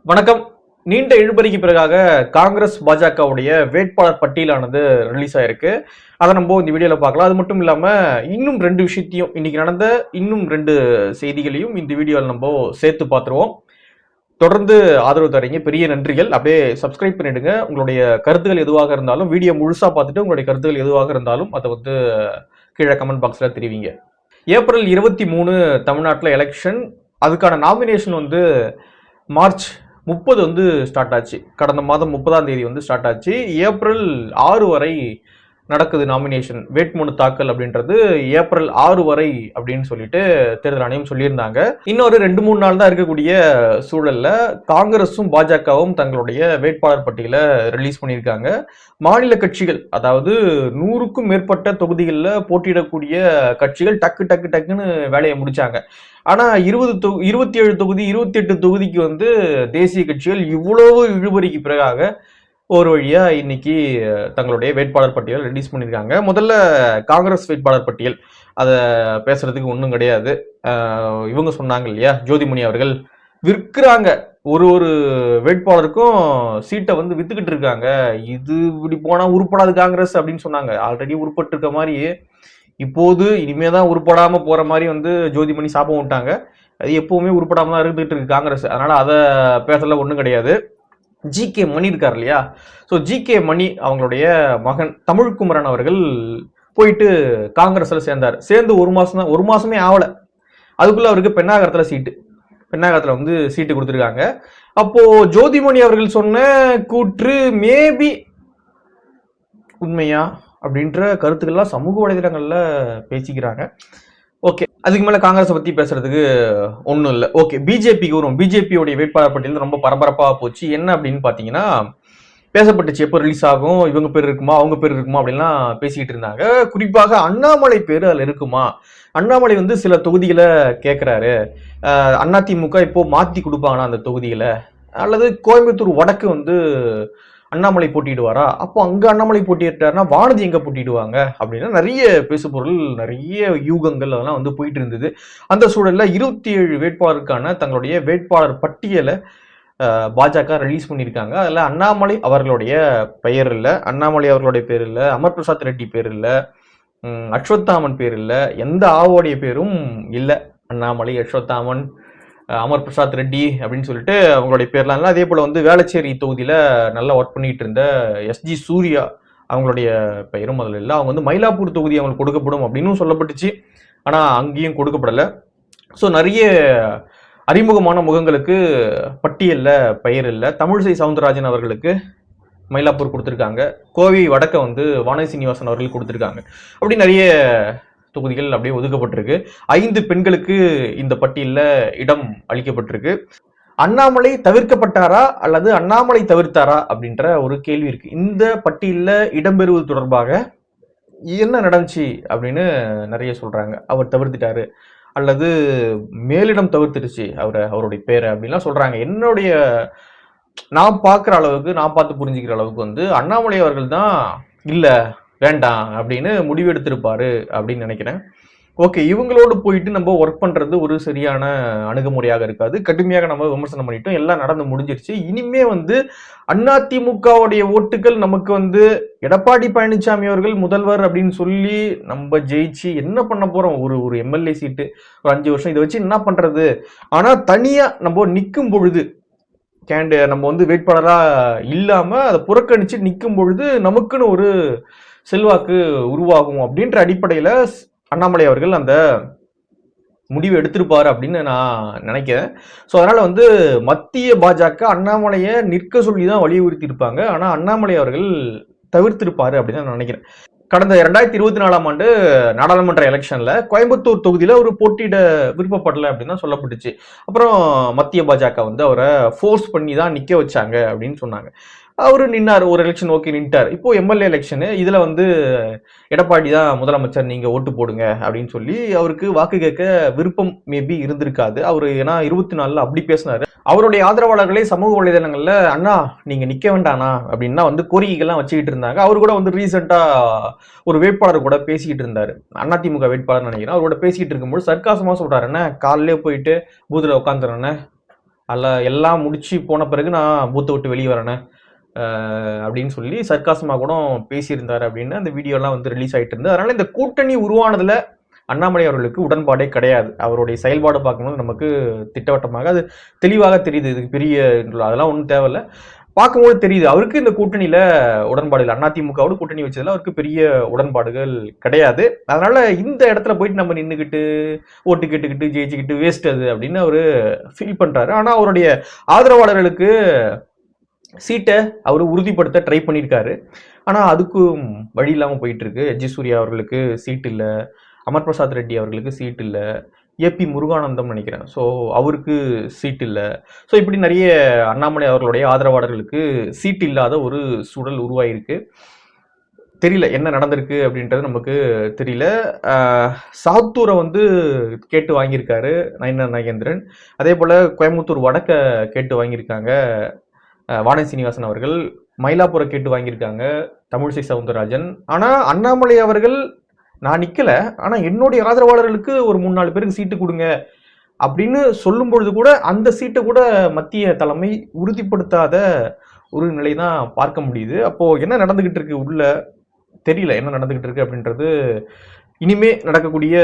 வணக்கம். நீண்ட இழுபறிக்கு பிறகாக காங்கிரஸ் பாஜகவுடைய வேட்பாளர் பட்டியலானது ரிலீஸ் ஆயிருக்கு. அதை நம்ம இந்த வீடியோல பார்க்கலாம். அது மட்டும் இல்லாம இன்னும் ரெண்டு விஷயத்தையும், இன்னைக்கு நடந்த இன்னும் ரெண்டு செய்திகளையும் இந்த வீடியோவில் நம்ம சேர்த்து பார்த்துருவோம். தொடர்ந்து ஆதரவு தரீங்க, பெரிய நன்றிகள். அப்படியே சப்ஸ்கிரைப் பண்ணிடுங்க. உங்களுடைய கருத்துக்கள் எதுவாக இருந்தாலும் வீடியோ முழுசா பார்த்துட்டு உங்களுடைய கருத்துக்கள் எதுவாக இருந்தாலும் அதை கீழே கமெண்ட் பாக்ஸ்ல தெரிவிங்க. ஏப்ரல் 23 தமிழ்நாட்டில் எலெக்ஷன். அதுக்கான நாமினேஷன் மார்ச் 30 ஸ்டார்ட் ஆச்சு. கடந்த மாதம் 30ஆம் தேதி ஸ்டார்ட் ஆச்சு. ஏப்ரல் 6 வரை நடக்குது நாமினேஷன். வேட்புமனு தாக்கல் அப்படின்றது ஏப்ரல் 6 வரை அப்படின்னு சொல்லிட்டு தேர்தல் ஆணையம் சொல்லியிருந்தாங்க. இன்னொரு 2-3 நாள் தான் இருக்கக்கூடிய சூழல்ல காங்கிரஸும் பாஜகவும் தங்களுடைய வேட்பாளர் பட்டியலை ரிலீஸ் பண்ணியிருக்காங்க. மாநில கட்சிகள், அதாவது 100க்கும் மேற்பட்ட தொகுதிகளில் போட்டியிடக்கூடிய கட்சிகள் டக்குன்னு வேலையை முடிச்சாங்க. ஆனா 27 தொகுதி 28 தொகுதிக்கு தேசிய கட்சிகள் இவ்வளவு இழுபறிக்கு பிறகாக ஒரு வழியா இன்னைக்கு தங்களுடைய வேட்பாளர் பட்டியல் ரிலீஸ் பண்ணியிருக்காங்க. முதல்ல காங்கிரஸ் வேட்பாளர் பட்டியல், அதை பேசுறதுக்கு ஒன்றும் கிடையாது. இவங்க சொன்னாங்க இல்லையா, ஜோதிமணி அவர்கள் விற்கிறாங்க. ஒரு வேட்பாளருக்கும் சீட்டை வித்துக்கிட்டு இருக்காங்க. இது இப்படி போனா உருப்படாது காங்கிரஸ் அப்படின்னு சொன்னாங்க. ஆல்ரெடி உருப்பட்டு இருக்க மாதிரி இப்போது இனிமேதான் உருப்படாம போற மாதிரி ஜோதிமணி சாபம் விட்டாங்க. அது எப்பவுமே உருப்படாம தான் இருந்துகிட்டு இருக்கு காங்கிரஸ். அதனால அதை பேசல ஒன்றும் கிடையாது. ஜி.கே. மணி இருக்கார் இல்லையா, ஸோ ஜி.கே. மணி அவங்களுடைய மகன் தமிழ்குமரன் அவர்கள் போயிட்டு காங்கிரஸ்ல சேர்ந்து ஒரு மாசமே ஆகல. அதுக்குள்ள அவருக்கு பெண்ணாகரத்துல சீட்டு கொடுத்துருக்காங்க. அப்போ ஜோதிமணி அவர்கள் சொன்ன கூற்று மேபி உண்மையா அப்படின்ற கருத்துக்கள்லாம் சமூக வலைதளங்கள்ல பேசிக்கிறாங்க. ஓகே, அதுக்கு மேல காங்கிரஸ் பத்தி பேசுறதுக்கு ஒன்றும் இல்லை. ஓகே, பிஜேபிக்கு வரும். பிஜேபியோடைய வேட்பாளர் பட்டியல் ரொம்ப பரபரப்பா போச்சு. என்ன அப்படின்னு பாத்தீங்கன்னா, பேசப்பட்டுச்சு எப்போ ரிலீஸ் ஆகும், இவங்க பேர் இருக்குமா அவங்க பேர் இருக்குமா அப்படின்லாம் பேசிக்கிட்டு இருந்தாங்க. குறிப்பாக அண்ணாமலை பேரு அதுல இருக்குமா, அண்ணாமலை சில தொகுதிகளை கேட்கிறாரு. அதிமுக இப்போ மாத்தி கொடுப்பாங்கன்னா அந்த தொகுதிகளை, அல்லது கோயம்புத்தூர் வடக்கு அண்ணாமலை போட்டிடுவாரா, அப்போ அங்க அண்ணாமலை போட்டிட்டாருன்னா வானதி எங்க போட்டிடுவாங்க அப்படின்னா நிறைய பேசுபொருள், நிறைய யூகங்கள் அதெல்லாம் போயிட்டு இருந்தது. அந்த சூழல்ல 27 வேட்பாளருக்கான தங்களுடைய வேட்பாளர் பட்டியலை பாஜக ரிலீஸ் பண்ணியிருக்காங்க. அதுல அண்ணாமலை அவர்களுடைய பெயர் இல்லை, அண்ணாமலை அவர்களுடைய பேர் இல்லை, அமர் பிரசாத் ரெட்டி பேர் இல்லை, அஸ்வத்தாமன் பேர் இல்லை, எந்த ஆவோடைய பேரும் இல்லை. அண்ணாமலை, அஸ்வத்தாமன், அமர் பிரசாத் ரெட்டி அப்படின்னு சொல்லிட்டு அவங்களுடைய பேர்லாம் இல்லை. அதே போல வேளச்சேரி தொகுதியில நல்லா ஒர்க் பண்ணிட்டு இருந்த எஸ்ஜி சூர்யா அவங்களுடைய பெயரும் அதில் இல்லை. அவங்க மயிலாப்பூர் தொகுதி அவங்களுக்கு கொடுக்கப்படும் அப்படின்னு சொல்லப்பட்டுச்சு. ஆனா அங்கேயும் கொடுக்கப்படலை. ஸோ நிறைய அறிமுகமான முகங்களுக்கு பட்டியல்ல பெயர் இல்லை. தமிழிசை சவுந்தரராஜன் அவர்களுக்கு மயிலாப்பூர் கொடுத்துருக்காங்க. கோவை வடக்க வானதி சீனிவாசன் அவர்கள் கொடுத்துருக்காங்க. அப்படி நிறைய தொகுதிகள் அப்படியே ஒதுக்கப்பட்டிருக்கு. 5 பெண்களுக்கு இந்த பட்டியல்ல இடம் அளிக்கப்பட்டிருக்கு. அண்ணாமலை தவிர்க்கப்பட்டாரா அல்லது அண்ணாமலை தவிர்த்தாரா அப்படின்ற ஒரு கேள்வி இருக்கு. இந்த பட்டியல்ல இடம்பெறுவது தொடர்பாக என்ன நடந்துச்சு அப்படின்னு நிறைய சொல்றாங்க. அவர் தவிர்த்துட்டாரு அல்லது மேலிடம் தவிர்த்துடுச்சு அவருடைய பேரை அப்படின்லாம் சொல்றாங்க. நான் பார்க்குற அளவுக்கு, நான் பார்த்து புரிஞ்சுக்கிற அளவுக்கு அண்ணாமலை அவர்கள் தான் இல்ல வேண்டாம் அப்படின்னு முடிவெடுத்திருப்பாரு அப்படின்னு நினைக்கிறேன். ஓகே, இவங்களோடு போயிட்டு நம்ம ஒர்க் பண்றது ஒரு சரியான அணுகுமுறையாக இருக்காது. கடுமையாக நம்ம விமர்சனம் பண்ணிட்டோம், எல்லாம் நடந்து முடிஞ்சிருச்சு. இனிமே அதிமுகவுடைய ஓட்டுகள் நமக்கு எடப்பாடி பழனிசாமி அவர்கள் முதல்வர் அப்படின்னு சொல்லி நம்ம ஜெயிச்சு என்ன பண்ண போறோம்? ஒரு எம்எல்ஏ சீட்டு, ஒரு 5 வருஷம் இதை வச்சு என்ன பண்றது? ஆனா தனியா நம்ம நிற்கும் பொழுது, நம்ம வேட்பாளரா இல்லாம அதை புறக்கணிச்சு நிற்கும் பொழுது நமக்குன்னு ஒரு செல்வாக்கு உருவாகும் அப்படின்ற அடிப்படையில அண்ணாமலை அவர்கள் அந்த முடிவு எடுத்திருப்பாரு அப்படின்னு நான் நினைக்கிறேன். ஸோ அதனால மத்திய பாஜக அண்ணாமலையை நிற்க சொல்லிதான் வலியுறுத்தி இருப்பாங்க. ஆனா அண்ணாமலை அவர்கள் தவிர்த்திருப்பாரு அப்படின்னு நான் நினைக்கிறேன். கடந்த 2024ஆம் ஆண்டு நாடாளுமன்ற எலெக்ஷன்ல கோயம்புத்தூர் தொகுதியில ஒரு போட்டியிட விருப்பப்படலை அப்படின்னு தான் சொல்லப்பட்டுச்சு. அப்புறம் மத்திய பாஜக அவரை ஃபோர்ஸ் பண்ணி தான் நிக்க வச்சாங்க அப்படின்னு சொன்னாங்க. அவரு நின்னார், ஒரு எலெக்ஷன் ஓகே நின்ட்டார். இப்போ எம்எல்ஏ எலெக்ஷனு, இதுல எடப்பாடி தான் முதலமைச்சர், நீங்க ஓட்டு போடுங்க அப்படின்னு சொல்லி அவருக்கு வாக்கு கேட்க விருப்பம் மேபி இருந்திருக்காது. அவரு ஏன்னா 24ல அப்படி பேசினாரு. அவருடைய ஆதரவாளர்களே சமூக வலைதளங்கள்ல அண்ணா நீங்க நிக்க வேண்டானா அப்படின்னா கோரிக்கைகள்லாம் வச்சுக்கிட்டு இருந்தாங்க. அவரு கூட ரீசெண்டா ஒரு வேட்பாளர் கூட பேசிக்கிட்டு இருந்தாரு, அதிமுக வேட்பாளர் நினைக்கிறேன். அவரோட பேசிக்கிட்டு இருக்கும்போது சர்க்காசமா சொல்றாரு, என்ன காலையிலே போயிட்டு பூத்துல உட்காந்துறேன்னு அதில் எல்லாம் முடிச்சு போன பிறகு நான் பூத்தை விட்டு வெளியே வரேனே அப்படின்னு சொல்லி சர்க்காசமாக கூட பேசியிருந்தார் அப்படின்னு அந்த வீடியோலாம் வந்து ரிலீஸ் ஆகிட்டு இருந்தது. அதனால இந்த கூட்டணி உருவானதுல அண்ணாமலை அவர்களுக்கு உடன்பாடே கிடையாது. அவருடைய செயல்பாடு பார்க்கும்போது நமக்கு திட்டவட்டமாக அது தெளிவாக தெரியுது. இதுக்கு பெரிய அதெல்லாம் ஒன்றும் தேவையில்லை, பார்க்கும்போது தெரியுது அவருக்கு இந்த கூட்டணியில உடன்பாடு இல்லை. அதிமுகவோட கூட்டணி வச்சதுல அவருக்கு பெரிய உடன்பாடுகள் கிடையாது. அதனால இந்த இடத்துல போயிட்டு நம்ம நின்றுக்கிட்டு ஓட்டு கேட்டுக்கிட்டு ஜெயிச்சுக்கிட்டு வேஸ்ட் அது அப்படின்னு அவரு ஃபீல் பண்றாரு. ஆனா அவருடைய ஆதரவாளர்களுக்கு சீட்டை அவர் உறுதிப்படுத்த ட்ரை பண்ணியிருக்காரு. ஆனால் அதுக்கும் வழி இல்லாமல் போயிட்டு இருக்கு. ஜி சூர்யா அவர்களுக்கு சீட் இல்லை, அமர் பிரசாத் ரெட்டி அவர்களுக்கு சீட் இல்லை, ஏபி முருகானந்தம் நினைக்கிறேன், ஸோ அவருக்கு சீட் இல்லை. ஸோ இப்படி நிறைய அண்ணாமலை அவர்களுடைய ஆதரவாளர்களுக்கு சீட் இல்லாத ஒரு சூழல் உருவாயிருக்கு. தெரியல என்ன நடந்திருக்கு அப்படின்றது நமக்கு தெரியல. சாத்தூரை வந்து கேட்டு வாங்கியிருக்காரு நயினார் நாகேந்திரன். அதே போல் கோயம்புத்தூர் வடக்க கேட்டு வாங்கியிருக்காங்க வானதி சீனிவாசன் அவர்கள். மயிலாப்பூரை கேட்டு வாங்கியிருக்காங்க தமிழிசை சவுந்தரராஜன். ஆனால் அண்ணாமலை அவர்கள் நான் நிற்கல, ஆனால் என்னுடைய ஆதரவாளர்களுக்கு ஒரு 3-4 பேருக்கு சீட்டு கொடுங்க அப்படின்னு சொல்லும் பொழுது கூட அந்த சீட்டை கூட மத்திய தலைமை உறுதிப்படுத்தாத ஒரு நிலை தான் பார்க்க முடியுது. அப்போ என்ன நடந்துகிட்டு இருக்கு உள்ள தெரியல, என்ன நடந்துகிட்டு இருக்கு அப்படின்றது இனிமே நடக்கக்கூடிய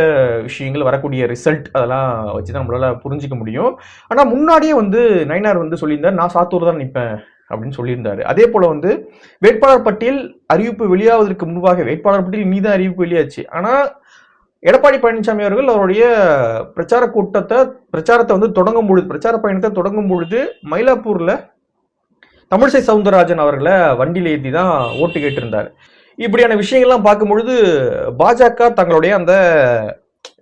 விஷயங்கள், வரக்கூடிய ரிசல்ட் அதெல்லாம் வச்சுதான் நம்மளால புரிஞ்சிக்க முடியும். ஆனால் முன்னாடியே வந்து நயினார் வந்து சொல்லியிருந்தார் நான் சாத்தூர் தான் நிற்பேன் அப்படின்னு சொல்லியிருந்தாரு. அதே போல வந்து வேட்பாளர் பட்டியல் அறிவிப்பு வெளியாவதற்கு முன்பாக வேட்பாளர் பட்டியல் மீது அறிவிப்பு வெளியாச்சு. ஆனா எடப்பாடி பழனிசாமி அவர்கள் அவருடைய பிரச்சாரத்தை வந்து தொடங்கும் பொழுது, பிரச்சார பயணத்தை தொடங்கும் பொழுது மயிலாப்பூர்ல தமிழிசை சவுந்தரராஜன் அவர்களை வண்டியில் ஏற்றி தான் ஓட்டு கேட்டிருந்தார். இப்படியான விஷயங்கள்லாம் பார்க்கும் பொழுது பாஜக தங்களுடைய அந்த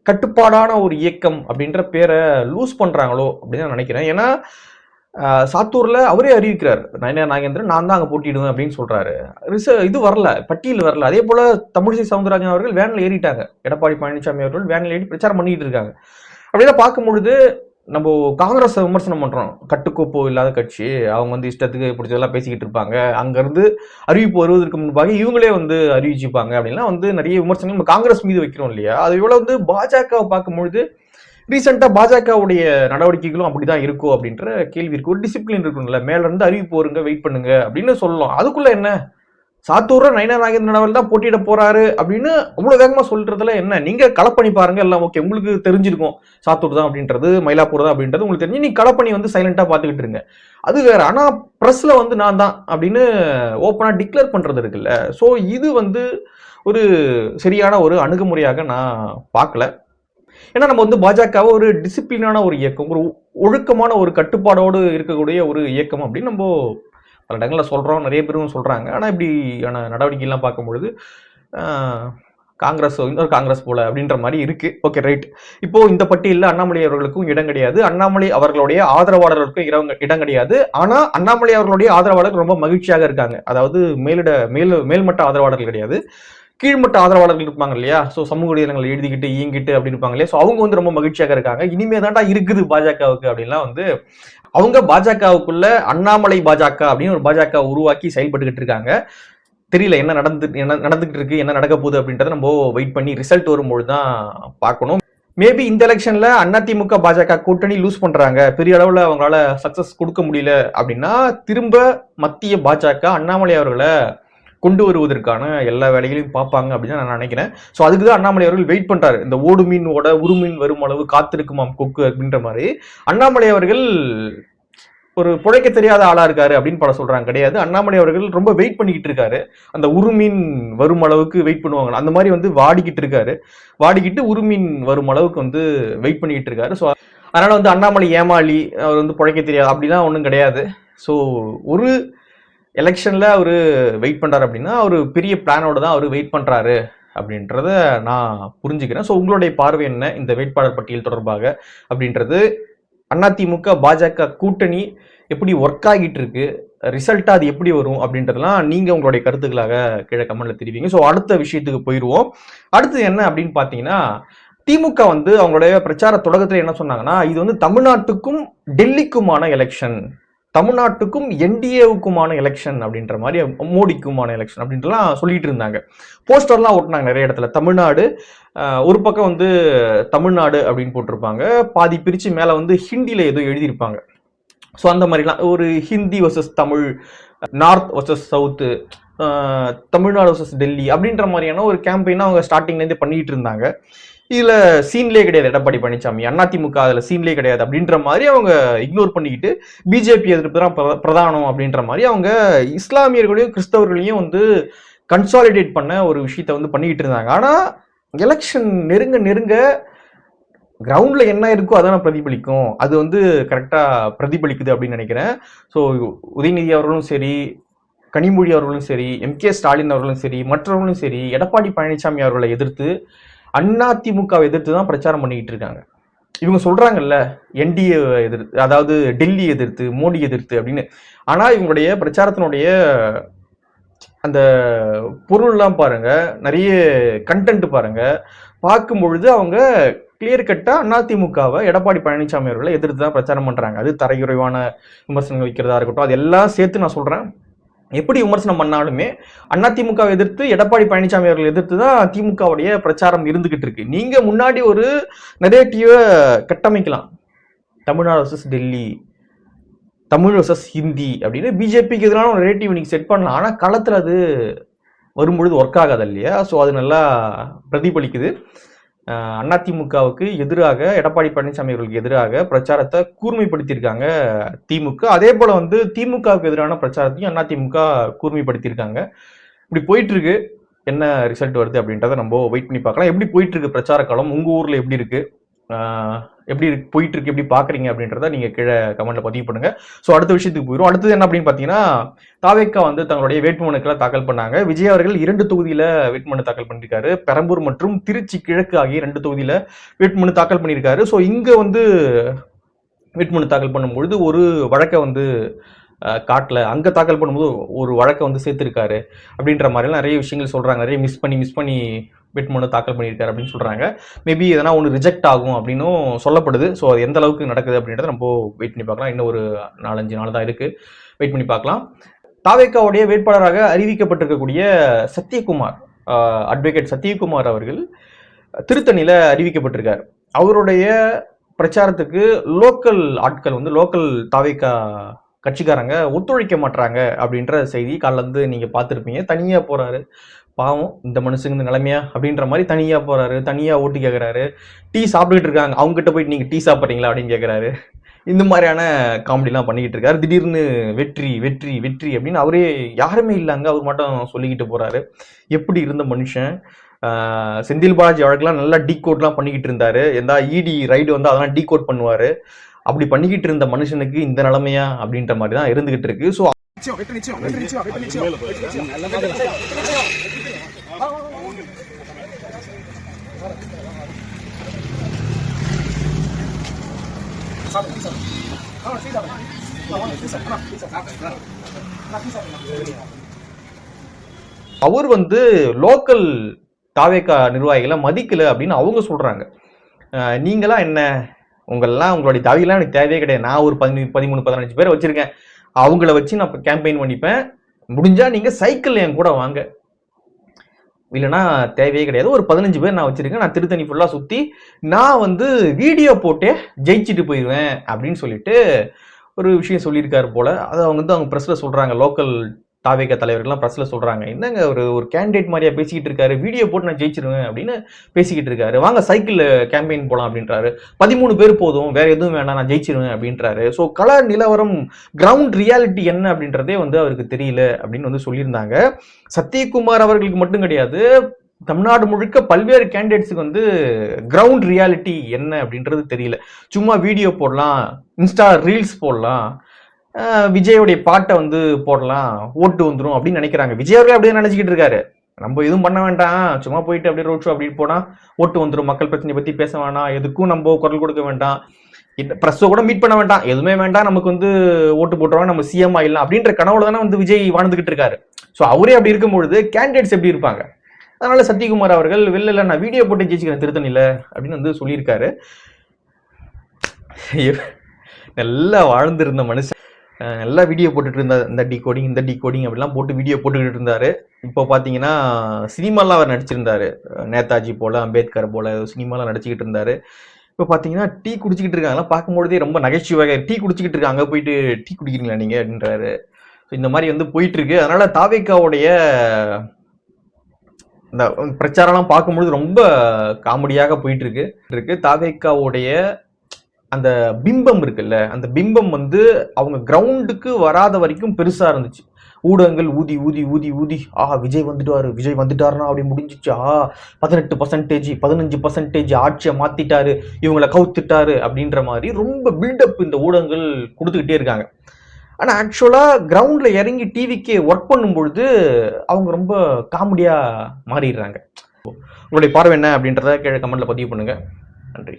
கட்டுப்பாடான ஒரு இயக்கம் அப்படின்ற பேரை லூஸ் பண்றாங்களோ அப்படின்னு நினைக்கிறேன். ஏன்னா சாத்தூர்ல அவரே அறிவிக்கிறார் நயினார் நாகேந்திரன் நான் தான் அங்க போட்டிடுவேன் அப்படின்னு சொல்றாரு. இது வரல, பட்டியல் வரல. அதே போல தமிழிசை சவுந்தரராஜன் அவர்கள் வேன்ல ஏறிட்டாங்க, எடப்பாடி பழனிசாமி அவர்கள் வேன்ல ஏறி பிரச்சாரம் பண்ணிட்டு இருக்காங்க. அப்படிலாம் பார்க்கும் பொழுது நம்ம காங்கிரஸ் விமர்சனம் பண்றோம், கட்டுக்கோப்பு இல்லாத கட்சி, அவங்க வந்து இஷ்டத்துக்கு பிடிச்சதெல்லாம் பேசிக்கிட்டு இருப்பாங்க, அங்கிருந்து அறிவிப்பு வருவதற்கு முன்பாக இவங்களே வந்து அறிவிச்சுப்பாங்க அப்படின்லாம் வந்து நிறைய விமர்சனம் நம்ம காங்கிரஸ் மீது வைக்கிறோம் இல்லையா. அது இவ்வளவு வந்து பாஜகவை பார்க்கும்பொழுது ரீசெண்டா பாஜகவுடைய நடவடிக்கைகளும் அப்படிதான் இருக்கும் அப்படின்ற கேள்வி இருக்கு. ஒரு டிசிப்ளின் இருக்கும்ல, மேல இருந்து அறிவிப்பு வருங்க வெயிட் பண்ணுங்க அப்படின்னு சொல்லலாம். அதுக்குள்ள என்ன சாத்தூர்ல நயினார் நாகேந்திரன் அவர்கள் தான் போட்டியிட போறாரு அப்படின்னு அவ்வளவு வேகமா சொல்றதுல என்ன, நீங்க களப்பணி பாருங்க எல்லாம் ஓகே, உங்களுக்கு தெரிஞ்சிருக்கும் சாத்தூர் தான் அப்படின்றது மயிலாப்பூர் தான் அப்படின்றது உங்களுக்கு தெரிஞ்சு நீங்க களப்பணி வந்து சைலண்டா பாத்துக்கிட்டு இருங்க, அது வேற. ஆனா பிரஸ்ல வந்து நான் தான் அப்படின்னு ஓப்பனா டிக்ளேர் பண்றது இருக்குல்ல, சோ இது வந்து ஒரு சரியான ஒரு அணுகுமுறையாக நான் பார்க்கல. ஏன்னா நம்ம வந்து பாஜகவை ஒரு டிசிப்ளினான ஒரு இயக்கம், ஒரு ஒழுக்கமான ஒரு கட்டுப்பாடோடு இருக்கக்கூடிய ஒரு இயக்கம் அப்படின்னு நம்ம பல இடங்களில் சொல்றோம், நிறைய பேரும் சொல்றாங்க. ஆனா இப்படியான நடவடிக்கைலாம் பார்க்கும்பொழுது காங்கிரஸ் இன்னொரு காங்கிரஸ் போல அப்படின்ற மாதிரி இருக்கு. Okay right. இப்போ இந்த பட்டியலில் அண்ணாமலை அவர்களுக்கும் இடம் கிடையாது, அண்ணாமலை அவர்களுடைய ஆதரவாளர்களுக்கும் இடம் கிடையாது. ஆனா அண்ணாமலை அவர்களுடைய ஆதரவாளர்கள் ரொம்ப மகிழ்ச்சியாக இருக்காங்க. அதாவது மேல்மட்ட ஆதரவாளர்கள் கிடையாது, கீழ்மட்ட ஆதரவாளர்கள் இருப்பாங்க இல்லையா, ஸோ சமூக வலைதளங்கள் எழுதிக்கிட்டு இயங்கிட்டு அப்படி இருப்பாங்க இல்லையா, ஸோ அவங்க வந்து ரொம்ப மகிழ்ச்சியாக இருக்காங்க. இனிமே தான்டா இருக்குது பாஜகவுக்கு அப்படின்லாம் வந்து அவங்க பாஜகவுக்குள்ள அண்ணாமலை பாஜக அப்படின்னு ஒரு பாஜக உருவாக்கி செயல்பட்டுக்கிட்டு இருக்காங்க. தெரியல என்ன நடந்துகிட்டு இருக்கு, என்ன நடக்க போகுது அப்படின்றத நம்ம வெயிட் பண்ணி ரிசல்ட் வரும்போது தான் பார்க்கணும். மேபி இந்த எலெக்ஷன்ல அதிமுக பாஜக கூட்டணி லூஸ் பண்றாங்க, பெரிய அளவுல அவங்களால சக்சஸ் கொடுக்க முடியல அப்படின்னா திரும்ப மத்திய பாஜக அண்ணாமலை அவர்களை கொண்டு வருவதற்கான எல்லா வேலைகளையும் பார்ப்பாங்க அப்படின்னு நான் நினைக்கிறேன். ஸோ அதுக்கு தான் அண்ணாமலை அவர்கள் வெயிட் பண்றாரு. இந்த ஓடு மீனோட உருமீன் வரும் அளவு காத்திருக்குமாம் கொக்கு அப்படின்ற மாதிரி அண்ணாமலை அவர்கள் ஒரு புழைக்க தெரியாத ஆளா இருக்காரு அப்படின்னு பல சொல்றாங்க. கிடையாது, அண்ணாமலை அவர்கள் ரொம்ப வெயிட் பண்ணிக்கிட்டு இருக்காரு. அந்த உருமீன் வரும் அளவுக்கு வெயிட் பண்ணுவாங்க, அந்த மாதிரி வந்து வாடிக்கிட்டு இருக்காரு. வாடிக்கிட்டு உருமீன் வரும் அளவுக்கு வந்து வெயிட் பண்ணிக்கிட்டு இருக்காரு. ஸோ அதனால வந்து அண்ணாமலை ஏமாளி, அவர் வந்து புழைக்க தெரியாது அப்படிலாம் ஒன்றும் கிடையாது. ஸோ ஒரு எலெக்ஷன்ல அவரு வெயிட் பண்றாரு அப்படின்னா ஒரு பெரிய பிளானோட தான் அவர் வெயிட் பண்றாரு அப்படின்றத நான் புரிஞ்சுக்கிறேன். ஸோ உங்களுடைய பார்வை என்ன இந்த வேட்பாளர் பட்டியல் தொடர்பாக அப்படின்றது, அதிமுக பாஜக கூட்டணி எப்படி ஒர்க் ஆகிட்டு இருக்கு, ரிசல்ட்டா அது எப்படி வரும் அப்படின்றதெல்லாம் நீங்க உங்களுடைய கருத்துக்களாக கீழே கமெண்ட்ல தெரிவிங்க. ஸோ அடுத்த விஷயத்துக்கு போயிடுவோம். அடுத்து என்ன அப்படின்னு பாத்தீங்கன்னா, திமுக வந்து அவங்களுடைய பிரச்சார தொடக்கத்துல என்ன சொன்னாங்கன்னா, இது வந்து தமிழ்நாட்டுக்கும் டெல்லிக்குமான எலெக்ஷன், தமிழ்நாட்டுக்கும் என்டிஏவுக்குமான எலெக்ஷன் அப்படின்ற மாதிரி, மோடிக்குமான எலெக்ஷன் அப்படின்ட்டுலாம் சொல்லிட்டு இருந்தாங்க. போஸ்டர்லாம் ஓட்டினாங்க நிறைய இடத்துல. தமிழ்நாடு ஒரு பக்கம் வந்து தமிழ்நாடு அப்படின்னு போட்டிருப்பாங்க, பாதி பிரிச்சு மேல வந்து ஹிந்தியில ஏதோ எழுதியிருப்பாங்க. ஸோ அந்த மாதிரிலாம் ஒரு Hindi versus Tamil, north versus south, Tamil Nadu versus Delhi அப்படின்ற மாதிரியான ஒரு கேம்பெயினை அவங்க ஸ்டார்டிங்லேருந்தே பண்ணிட்டு இருந்தாங்க. இதுல சீன்லேயே கிடையாது எடப்பாடி பழனிசாமி, அதிமுக அதுல சீன்லேயே கிடையாது அப்படின்ற மாதிரி அவங்க இக்னோர் பண்ணிக்கிட்டு பிஜேபி எதிர்ப்பு தான் பிரதானம் அப்படின்ற மாதிரி அவங்க இஸ்லாமியர்களையும் கிறிஸ்தவர்களையும் வந்து கன்சாலிடேட் பண்ண ஒரு விஷயத்த வந்து பண்ணிக்கிட்டு இருந்தாங்க. ஆனா எலெக்ஷன் நெருங்க நெருங்க கிரவுண்ட்ல என்ன இருக்கோ அதான் பிரதிபலிக்கும், அது வந்து கரெக்டா பிரதிபலிக்குது அப்படின்னு நினைக்கிறேன். ஸோ உதயநிதி அவர்களும் சரி, கனிமொழி அவர்களும் சரி, எம்.கே. ஸ்டாலின் அவர்களும் சரி, மற்றவர்களும் சரி எடப்பாடி பழனிசாமி அவர்களை எதிர்த்து அதிமுகவை எதிர்த்து தான் பிரச்சாரம் பண்ணிக்கிட்டு இருக்காங்க. இவங்க சொல்றாங்கல்ல என்டிஏ எதிர்த்து, அதாவது டெல்லி எதிர்த்து, மோடி எதிர்த்து அப்படின்னு. ஆனா இவங்களுடைய பிரச்சாரத்தினுடைய அந்த பொருள்லாம் பாருங்க, நிறைய கண்டென்ட் பாருங்க, பார்க்கும் பொழுது அவங்க கிளியர் கட்டா அதிமுகவை எடப்பாடி பழனிசாமி அவர்களை எதிர்த்து தான் பிரச்சாரம் பண்றாங்க. அது தரையுறைவான விமர்சனங்கள் வைக்கிறதா இருக்கட்டும், அதெல்லாம் சேர்த்து நான் சொல்றேன். எப்படி விமர்சனம் பண்ணாலுமே அதிமுகவை எதிர்த்து எடப்பாடி பழனிசாமி அவர்கள் எதிர்த்து தான் திமுகவுடைய பிரச்சாரம் இருந்துகிட்டு இருக்கு. நீங்க முன்னாடி ஒரு நெரேட்டிவை கட்டமைக்கலாம், தமிழ்நாடு வர்சஸ் டெல்லி, தமிழ் வர்சஸ் ஹிந்தி அப்படின்னு பிஜேபிக்கு எதிரான ஒரு நெரேட்டிவ் நீங்க செட் பண்ணலாம். ஆனா களத்துல அது வரும்பொழுது ஒர்க் ஆகாது இல்லையா? ஸோ அது நல்லா பிரதிபலிக்குது. அதிமுகவுக்கு எதிராக, எடப்பாடி பழனிசாமி அவர்களுக்கு எதிராக பிரச்சாரத்தை கூர்மைப்படுத்தியிருக்காங்க திமுக. அதே போல வந்து திமுகவுக்கு எதிரான பிரச்சாரத்தையும் அதிமுக கூர்மைப்படுத்தியிருக்காங்க. இப்படி போயிட்டு இருக்கு. என்ன ரிசல்ட் வருது அப்படின்றத நம்ம வெயிட் பண்ணி பார்க்கலாம். எப்படி போயிட்டு இருக்கு பிரச்சார காலம், உங்க ஊர்ல எப்படி இருக்கு, எப்படி போயிட்டு இருக்கு, எப்படி பாக்குறீங்க அப்படின்றத நீங்க கீழே கமெண்ட்ல பதிவு பண்ணுங்க. ஸோ அடுத்த விஷயத்துக்கு போயிடும். அடுத்தது என்ன அப்படின்னு பாத்தீங்கன்னா, தாவேக்கா வந்து தங்களுடைய வேட்புமனுக்களை தாக்கல் பண்ணாங்க. விஜய் அவர்கள் 2 தொகுதியில வேட்புமனு தாக்கல் பண்ணியிருக்காரு. பெரம்பூர் மற்றும் திருச்சி கிழக்கு ஆகிய 2 தொகுதியில வேட்புமனு தாக்கல் பண்ணியிருக்காரு. ஸோ இங்க வந்து வேட்புமனு தாக்கல் பண்ணும்பொழுது ஒரு வழக்கை வந்து காட்டல, அங்க தாக்கல் பண்ணும்போது ஒரு வழக்கை வந்து சேர்த்திருக்காரு அப்படின்ற மாதிரிலாம் நிறைய விஷயங்கள் சொல்றாங்க. நிறைய மிஸ் பண்ணி வேட்புமனு தாக்கல் பண்ணியிருக்காரு அப்படின்னு சொல்றாங்க. மேபி எதனா ஒன்று ரிஜெக்ட் ஆகும் அப்படின்னும் சொல்லப்படுது. ஸோ அது எந்த அளவுக்கு நடக்குது அப்படின்றத நம்ம வெயிட் பண்ணி பார்க்கலாம். இன்னும் ஒரு 4-5 நாள் தான் இருக்கு, வெயிட் பண்ணி பார்க்கலாம். தாவேக்காவுடைய வேட்பாளராக அறிவிக்கப்பட்டிருக்கக்கூடிய சத்யகுமார், அட்வொகேட் சத்யகுமார் அவர்கள் திருத்தணியில அறிவிக்கப்பட்டிருக்காரு. அவருடைய பிரச்சாரத்துக்கு லோக்கல் ஆட்கள் வந்து, லோக்கல் தாவேக்கா கட்சிக்காரங்க ஒத்துழைக்க மாட்டாங்க அப்படின்ற செய்தி காலைல இருந்து நீங்க பார்த்துருப்பீங்க. தனியா போறாரு, பாவம் இந்த மனுஷங்க இந்த நிலைமையா அப்படின்ற மாதிரி தனியா போறாரு, தனியா ஓட்டு கேட்கறாரு. டீ சாப்பிட்டுக்கிட்டு இருக்காங்க, அவங்க கிட்ட போயிட்டு நீங்க டீ சாப்பிட்றீங்களா அப்படின்னு கேட்கறாரு. இந்த மாதிரியான காமெடிலாம் பண்ணிக்கிட்டு இருக்காரு. திடீர்னு வெற்றி வெற்றி வெற்றி அப்படின்னு அவரே யாருமே இல்லைங்க, அவர் மட்டும் சொல்லிக்கிட்டு போறாரு. எப்படி இருந்த மனுஷன். செந்தில் பாலாஜி வழக்கெல்லாம் நல்லா டீ கோட்லாம் பண்ணிக்கிட்டு இருந்தாரு. எந்த இடி ரைடு வந்து அதெல்லாம் டீ கோட் பண்ணுவாரு. அப்படி பண்ணிக்கிட்டு இருந்த மனுஷனுக்கு இந்த நிலைமையா அப்படின்ற மாதிரி தான் இருந்துகிட்டு இருக்கு. ஸோ அவர் வந்து லோக்கல் தாவேக்கா நிர்வாகிகளை மதிக்கல அப்படின்னு அவங்க சொல்றாங்க. நீங்களாம் என்ன, உங்களுடைய தாவிலாம் எனக்கு தேவையே கிடையாது. நான் ஒரு 13-15 பேரை வச்சிருக்கேன், அவங்கள வச்சு நான் கேம்பெயின் பண்ணிப்பேன். முடிஞ்சா நீங்க சைக்கிள் என் கூட வாங்க, இல்லைன்னா தேவையே கிடையாது. ஒரு 15 பேர் நான் வச்சிருக்கேன், நான் திருத்தணி ஃபுல்லா சுத்தி நான் வந்து வீடியோ போட்டே ஜெயிச்சுட்டு போயிடுவேன் அப்படின்னு சொல்லிட்டு ஒரு விஷயம் சொல்லியிருக்காரு போல. அதை அவங்க வந்து அவங்க பிரஸ்ல சொல்றாங்க, லோக்கல் தாவேக்கா தலைவர்கள்லாம் பிரஸ்ல சொல்றாங்க, என்னங்க ஒரு கேண்டிடேட் மாதிரியா பேசிக்கிட்டு இருக்காரு, வீடியோ போட்டு நான் ஜெயிச்சிருவேன் அப்படின்னு பேசிக்கிட்டு இருக்காரு, வாங்க சைக்கிள் கேம்பெயின் போலாம் அப்படின்றாரு. 13 பேர் போதும், வேற எதுவும் வேண்டாம், நான் ஜெயிச்சிருவேன் அப்படின்றாரு. ஸோ கள நிலவரம், கிரவுண்ட் ரியாலிட்டி என்ன அப்படின்றதே வந்து அவருக்கு தெரியல அப்படின்னு வந்து சொல்லியிருந்தாங்க. சத்யகுமார் அவர்களுக்கு மட்டும் கிடையாது, தமிழ்நாடு முழுக்க பல்வேறு கேண்டிடேட்ஸுக்கு வந்து கிரவுண்ட் ரியாலிட்டி என்ன அப்படின்றது தெரியல. சும்மா வீடியோ போடலாம், இன்ஸ்டா ரீல்ஸ் போடலாம், விஜயோடைய பாட்டை வந்து போடலாம், ஓட்டு வந்துடும் அப்படின்னு நினைக்கிறாங்க. விஜய் அவர்களே அப்படியே நினைச்சுக்கிட்டு இருக்காரு, நம்ம எதுவும் பண்ண வேண்டாம், சும்மா போயிட்டு அப்படியே ரோட் ஷோ அப்படி போனா ஓட்டு வந்துடும், மக்கள் பிரச்சனை பத்தி பேச வேண்டாம், எதுக்கும் நம்ம குரல் கொடுக்க வேண்டாம், பிரஸ்ஸோ கூட மீட் பண்ண வேண்டாம், எதுவுமே வேண்டாம், நமக்கு வந்து ஓட்டு போட்டுருவாங்க, நம்ம சிஎம் ஆயிடலாம் அப்படின்ற கனவுல தானே வந்து விஜய் வாழ்ந்துகிட்டு இருக்காரு. ஸோ அவரே அப்படி இருக்கும்பொழுது கேண்டிடேட்ஸ் எப்படி இருப்பாங்க? அதனால சத்யகுமார் அவர்கள் வெளில நான் வீடியோ போட்டு ஜெயிச்சுக்கிறேன் திருத்தணியில அப்படின்னு வந்து சொல்லியிருக்காரு. நல்லா வாழ்ந்திருந்த மனுஷன், நல்லா வீடியோ போட்டுட்டு இருந்தார், இந்த டிகோடிங் இந்த டிகோடிங் அப்படிலாம் போட்டு வீடியோ போட்டுக்கிட்டு இருந்தாரு. இப்போ பார்த்தீங்கன்னா சினிமாலாம் அவர் நடிச்சிருந்தாரு, நேதாஜி போல, அம்பேத்கர் போல சினிமாலாம் நடிச்சுக்கிட்டு இருந்தாரு. இப்போ பார்த்தீங்கன்னா டீ குடிச்சிக்கிட்டு இருக்காங்க, பார்க்கும்பொழுதே ரொம்ப நகைச்சுவையாக, டீ குடிச்சிக்கிட்டு இருக்காங்க, போயிட்டு டீ குடிக்கிறீங்களா நீங்க அப்படின்றாரு. இந்த மாதிரி வந்து போயிட்டு இருக்கு. அதனால தாவேக்காவுடைய இந்த பிரச்சாரம்லாம் பார்க்கும்பொழுது ரொம்ப காமெடியாக போயிட்டு இருக்கு. தாவேக்காவுடைய அந்த பிம்பம் இருக்குல்ல, அந்த பிம்பம் வந்து அவங்க கிரவுண்டுக்கு வராத வரைக்கும் பெருசா இருந்துச்சு. ஊடகங்கள் ஊதி ஊதி ஊதி ஊதி விஜய் வந்துட்டாரு, விஜய் வந்துட்டாருன்னா அப்படி முடிஞ்சிச்சு, 18%, 15% ஆட்சியை மாத்திட்டாரு, இவங்களை கவுத்துட்டாரு அப்படின்ற மாதிரி ரொம்ப பில்டப் இந்த ஊடகங்கள் கொடுத்துக்கிட்டே இருக்காங்க. ஆனா ஆக்சுவலா கிரவுண்ட்ல இறங்கி டிவிக்கு ஒர்க் பண்ணும் பொழுது அவங்க ரொம்ப காமெடியா மாறிடுறாங்க. உங்களுடைய பார்வை என்ன அப்படின்றத கீழே கமெண்ட்ல பதிவு பண்ணுங்க. நன்றி.